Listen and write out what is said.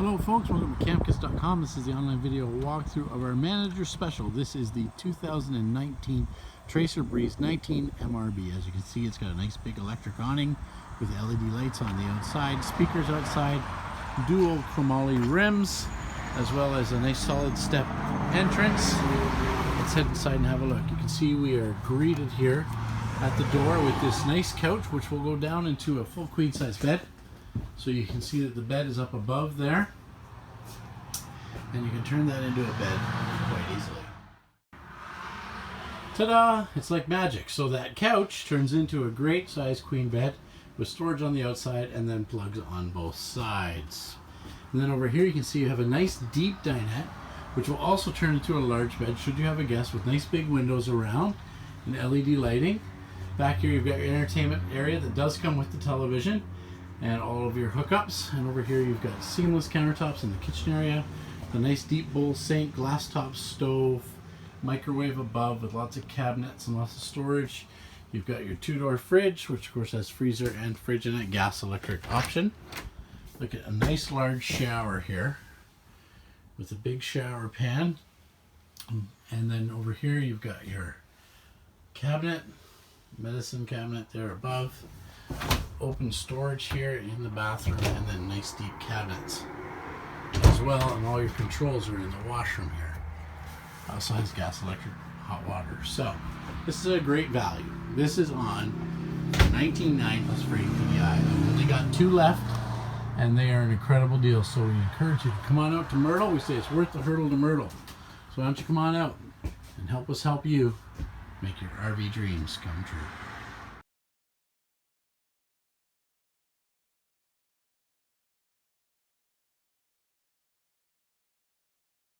Hello folks, welcome to campkits.com. This is the online video walkthrough of our manager special. This is the 2019 Tracer Breeze 19 MRB. As you can see, it's got a nice big electric awning with LED lights on the outside, speakers outside, dual chromoly rims, as well as a nice solid step entrance. Let's head inside and have a look. You can see we are greeted here at the door with this nice couch, which will go down into a full queen size bed. So you can see that the bed is up above there, and you can turn that into a bed quite easily. Ta-da! It's like magic. So that couch turns into a great size queen bed with storage on the outside and then plugs on both sides. And then over here you can see you have a nice deep dinette, which will also turn into a large bed should you have a guest, with nice big windows around and LED lighting. Back here you've got your entertainment area that does come with the television and all of your hookups. And over here you've got seamless countertops in the kitchen area, the nice deep bowl sink, glass top stove, microwave above with lots of cabinets and lots of storage. You've got your two-door fridge, which of course has freezer and fridge in it, gas electric option. Look at a nice large shower here with a big shower pan. And then over here you've got your cabinet, medicine cabinet there above, open storage here in the bathroom, and then nice deep cabinets as well, and all your controls are in the washroom here. Also has gas, electric, hot water. So this is a great value. This is on 19.9 plus free PDI. I've only got 2 left, and they are an incredible deal. So we encourage you to come on out to Myrtle. We say it's worth the hurdle to Myrtle. So why don't you come on out and help us help you make your RV dreams come true.